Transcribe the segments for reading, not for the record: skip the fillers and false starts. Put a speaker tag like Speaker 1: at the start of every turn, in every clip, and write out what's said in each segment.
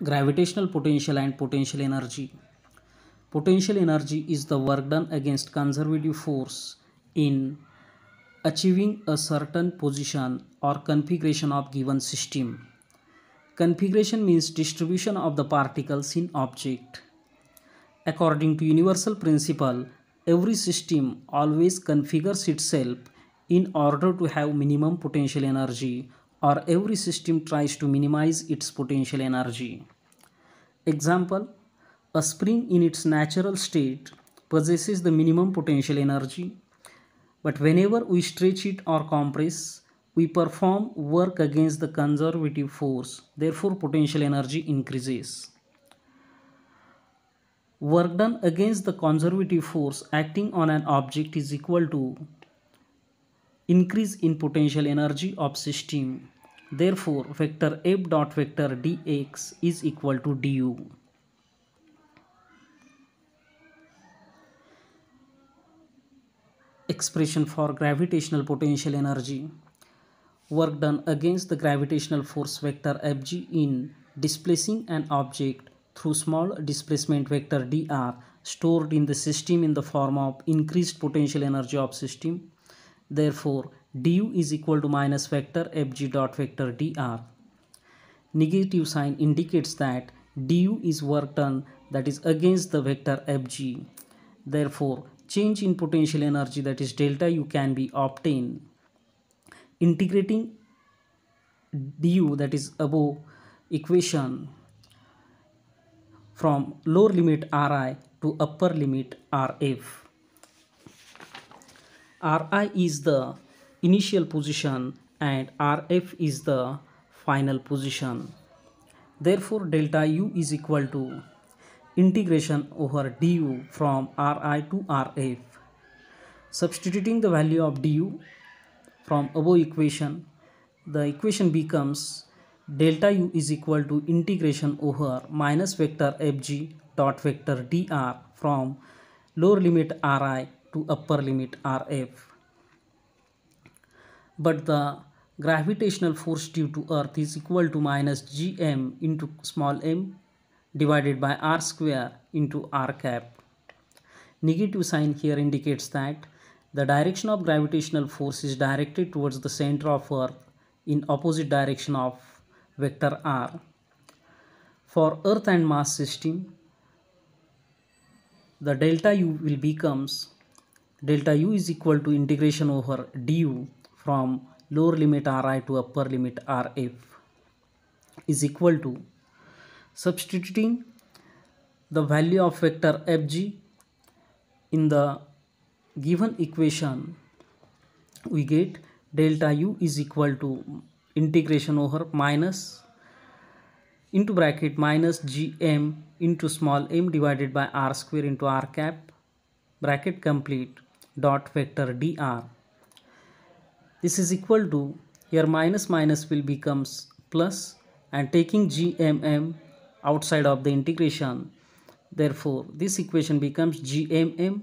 Speaker 1: Gravitational potential and potential energy. Potential energy is the work done against conservative force in achieving a certain position or configuration of given system. Configuration means distribution of the particles in object. According to universal principle, every system always configures itself in order to have minimum potential energy, or every system tries to minimize its potential energy. Example: a spring in its natural state possesses the minimum potential energy, but whenever we stretch it or compress, we perform work against the conservative force, therefore potential energy increases. Work done against the conservative force acting on an object is equal to increase in potential energy of system. Therefore, vector F dot vector dx is equal to du. Expression for gravitational potential energy. Work done against the gravitational force vector Fg in displacing an object through small displacement vector dr stored in the system in the form of increased potential energy of system. Therefore, du is equal to minus vector Fg dot vector dr. Negative sign indicates that du is work done that is against the vector Fg. Therefore, change in potential energy, that is delta U, can be obtained. Integrating du, that is above equation, from lower limit Ri to upper limit Rf. Ri is the initial position and Rf is the final position. Therefore, delta U is equal to integration over du from Ri to Rf. Substituting the value of du from above equation, the equation becomes delta U is equal to integration over minus vector Fg dot vector dr from lower limit Ri to upper limit Rf. But the gravitational force due to earth is equal to minus gm into small m divided by r square into r cap. Negative sign here indicates that the direction of gravitational force is directed towards the center of earth in opposite direction of vector r. For earth and mass system, the delta U will becomes delta U is equal to integration over du from lower limit Ri to upper limit Rf is equal to, substituting the value of vector Fg in the given equation, we get delta U is equal to integration over minus into bracket minus gm into small m divided by r square into r cap bracket complete dot vector dr. This is equal to, here minus minus will becomes plus, and taking gmm outside of the integration, therefore this equation becomes gmm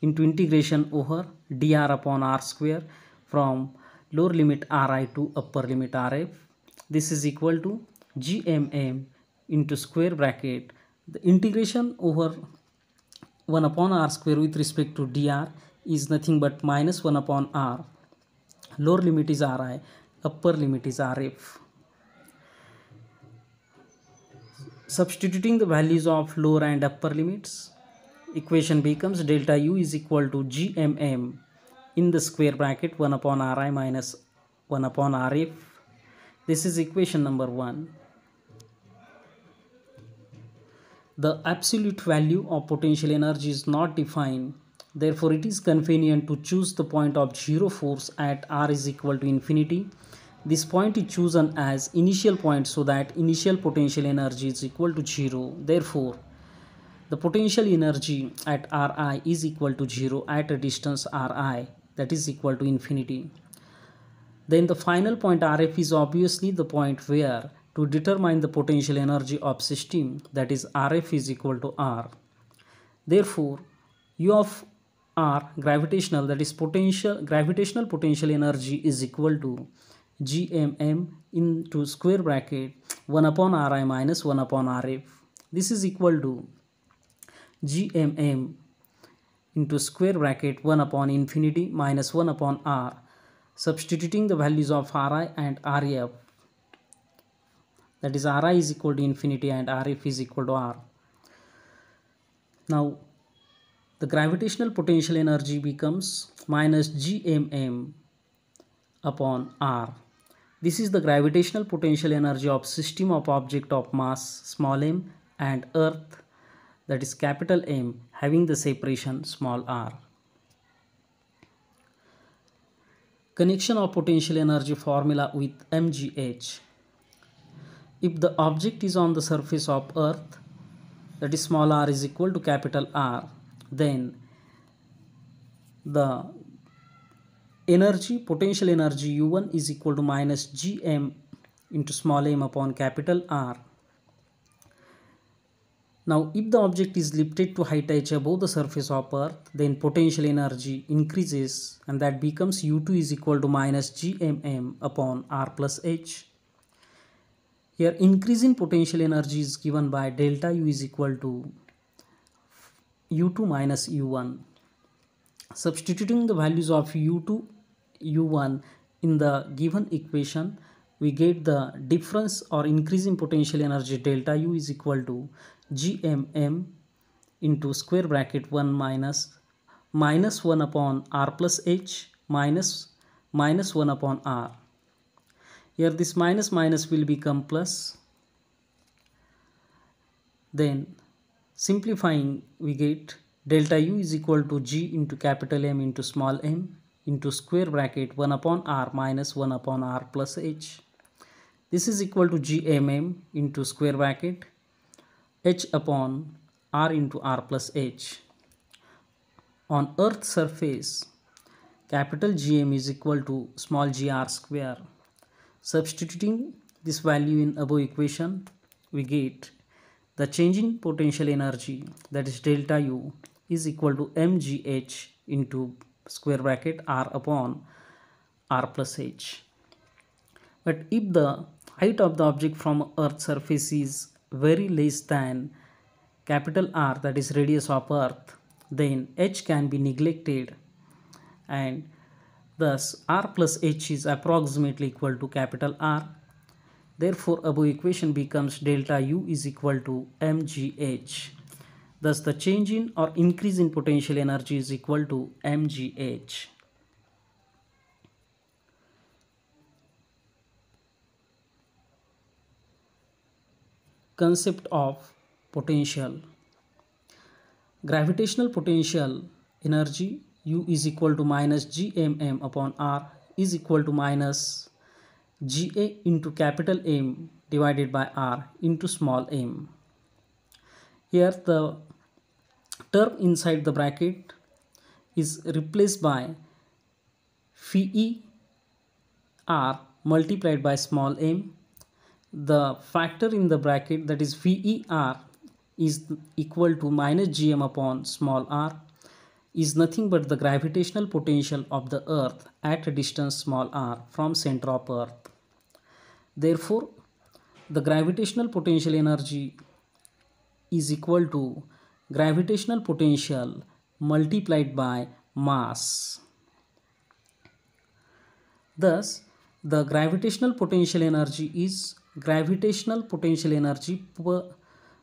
Speaker 1: into integration over dr upon r square from lower limit Ri to upper limit Rf. This is equal to gmm into square bracket, the integration over 1 upon r square with respect to dr is nothing but minus 1 upon r. Lower limit is Ri, upper limit is Rf. Substituting the values of lower and upper limits, equation becomes delta U is equal to gmm in the square bracket 1 upon Ri minus 1 upon Rf. This is equation number 1. The absolute value of potential energy is not defined. Therefore, it is convenient to choose the point of zero force at r is equal to infinity. This point is chosen as initial point so that initial potential energy is equal to 0. Therefore, the potential energy at Ri is equal to 0 at a distance Ri, that is equal to infinity. Then the final point Rf is obviously the point where to determine the potential energy of system, that is Rf is equal to r. Therefore, U of r gravitational, that is gravitational potential energy, is equal to gmm into square bracket 1 upon Ri minus 1 upon Rf. This is equal to gmm into square bracket 1 upon infinity minus 1 upon R. Substituting the values of Ri and Rf, that is Ri is equal to infinity and Rf is equal to R. Now the gravitational potential energy becomes minus gmm upon R. This is the gravitational potential energy of system of object of mass small m and earth, that is capital M, having the separation small r. Connection of potential energy formula with mgh. If the object is on the surface of earth, that is small r is equal to capital R, then the potential energy U1 is equal to minus gm into small m upon capital R. Now if the object is lifted to height h above the surface of earth, then potential energy increases, and that becomes U2 is equal to minus gmm upon R plus h. Here increase in potential energy is given by delta U is equal to U2 minus U1. Substituting the values of U2, U1 in the given equation, we get the difference or increase in potential energy delta U is equal to gmm into square bracket 1 minus 1 upon R plus h minus 1 upon R. Here this minus will become plus. Then simplifying, we get delta U is equal to G into capital M into small m into square bracket 1 upon R minus 1 upon R plus h. This is equal to gmm into square bracket h upon R into R plus h. On earth surface, capital Gm is equal to small gr square. Substituting this value in above equation, we get the change in potential energy, that is delta U, is equal to mgh into square bracket R upon R plus h. But if the height of the object from earth surface is very less than capital R, that is radius of earth, then h can be neglected, and thus R plus h is approximately equal to capital R. Therefore above equation becomes delta U is equal to mgh. Thus the change in or increase in potential energy is equal to mgh. Concept of potential. Gravitational potential energy U is equal to minus gmm upon R is equal to minus Ga into capital M divided by R into small m. Here the term inside the bracket is replaced by phi R multiplied by small m. The factor in the bracket, that is phi R, is equal to minus gm upon small r, is nothing but the gravitational potential of the earth at a distance small r from center of earth. Therefore the gravitational potential energy is equal to gravitational potential multiplied by mass. Thus the gravitational potential energy is gravitational potential energy per,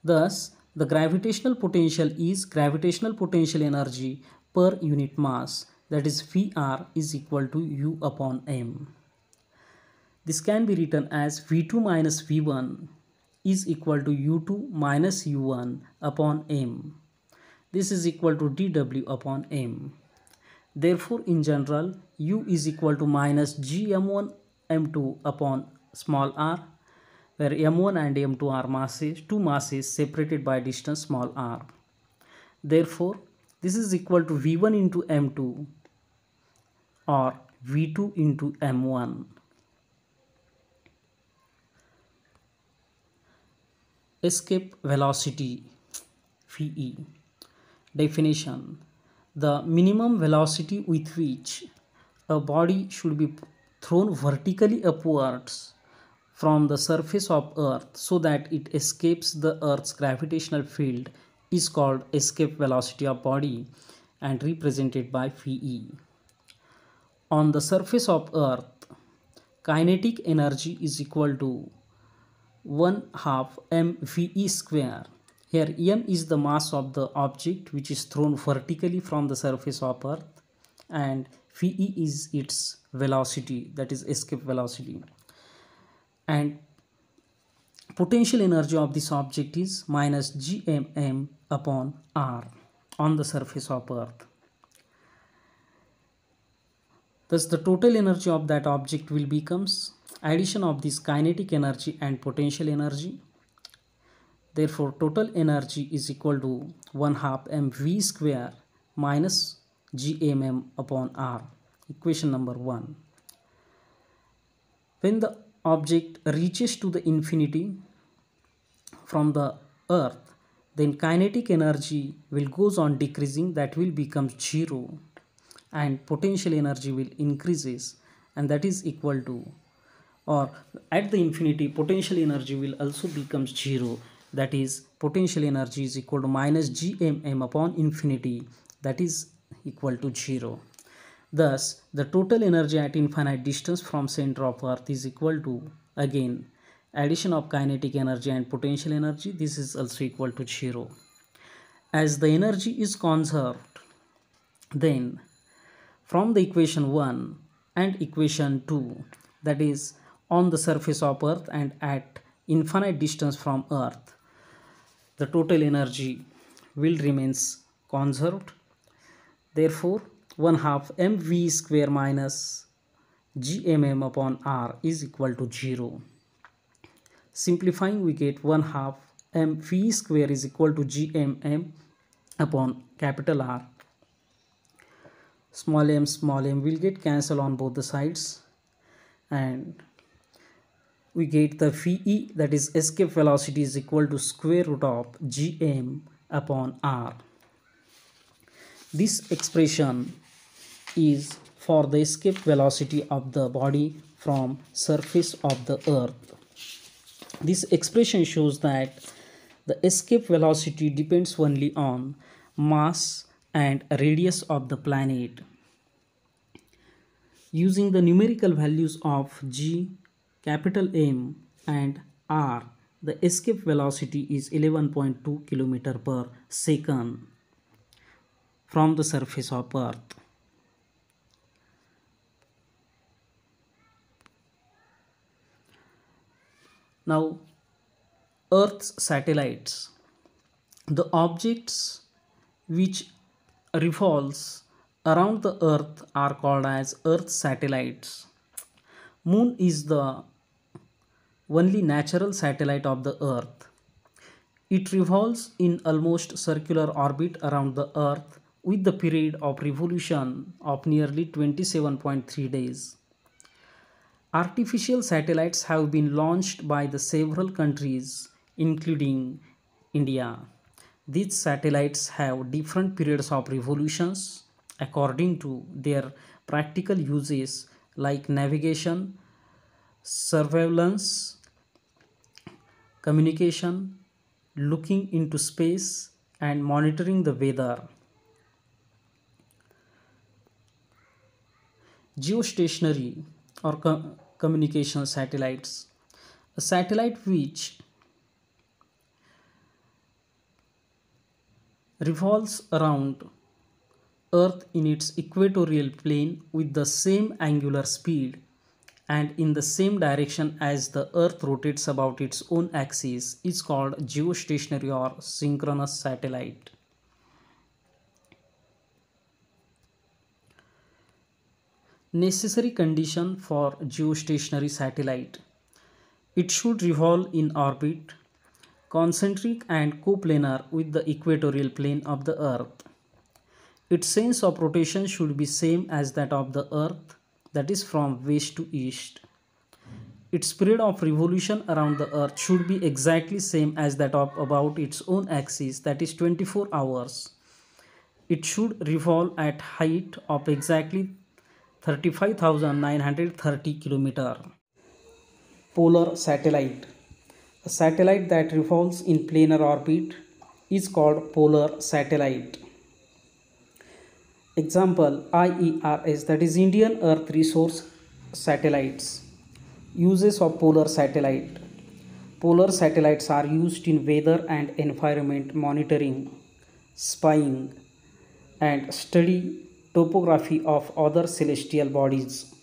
Speaker 1: thus the gravitational potential is gravitational potential energy per unit mass, that is phi R is equal to U upon m. This can be written as V2 minus V1 is equal to U2 minus U1 upon m. This is equal to dW upon m. Therefore in general U is equal to minus gm1 m2 upon small r, where m1 and m2 are masses, two masses separated by distance small r. Therefore this is equal to V1 into m2 or V2 into m1. Escape velocity Phi. Definition: the minimum velocity with which a body should be thrown vertically upwards from the surface of Earth so that it escapes the Earth's gravitational field is called escape velocity of body and represented by Phi. On the surface of Earth, kinetic energy is equal to 1 half mve square. Here m is the mass of the object which is thrown vertically from the surface of Earth, and phi is its velocity, that is escape velocity. And potential energy of this object is minus gmm upon r on the surface of Earth. Thus the total energy of that object will becomes addition of this kinetic energy and potential energy. Therefore total energy is equal to 1 half mv square minus gmm upon r. Equation number 1. When the object reaches to the infinity from the Earth, then kinetic energy will goes on decreasing, that will become 0, and potential energy will increases, and that is equal to, or at the infinity potential energy will also becomes 0, that is potential energy is equal to minus gmm upon infinity, that is equal to 0. Thus the total energy at infinite distance from center of Earth is equal to, again, addition of kinetic energy and potential energy, this is also equal to 0. As the energy is conserved, then from the equation 1 and equation 2, that is on the surface of Earth and at infinite distance from Earth, the total energy will remains conserved. Therefore 1 half mv square minus gmm upon r is equal to 0. Simplifying, we get 1 half mv square is equal to gmm upon capital R. Small m will get cancelled on both the sides, and we get the phi, that is escape velocity, is equal to square root of gm upon r. This expression is for the escape velocity of the body from surface of the Earth. This expression shows that the escape velocity depends only on mass and radius of the planet. Using the numerical values of g, capital M and r, the escape velocity is 11.2 km per second from the surface of Earth. Now Earth's satellites, the objects which revolves around the Earth are called as Earth satellites. Moon is the only natural satellite of the Earth. It revolves in almost circular orbit around the Earth with the period of revolution of nearly 27.3 days. Artificial satellites have been launched by the several countries including India. These satellites have different periods of revolutions according to their practical uses like navigation, surveillance, communication, looking into space, and monitoring the weather. Geostationary or communication satellites. A satellite which revolves around Earth in its equatorial plane with the same angular speed and in the same direction as the Earth rotates about its own axis is called geostationary or synchronous satellite. Necessary condition for geostationary satellite: it should revolve in orbit, concentric and coplanar with the equatorial plane of the Earth. Its sense of rotation should be same as that of the Earth, that is from west to east. Its period of revolution around the Earth should be exactly same as that of about its own axis, that is 24 hours. It should revolve at height of exactly 35,930 kilometer. Polar satellite. A satellite that revolves in planar orbit is called polar satellite. Example, IERS, that is Indian Earth Resource Satellites. Uses of polar satellite. Polar satellites are used in weather and environment monitoring, spying, and study topography of other celestial bodies.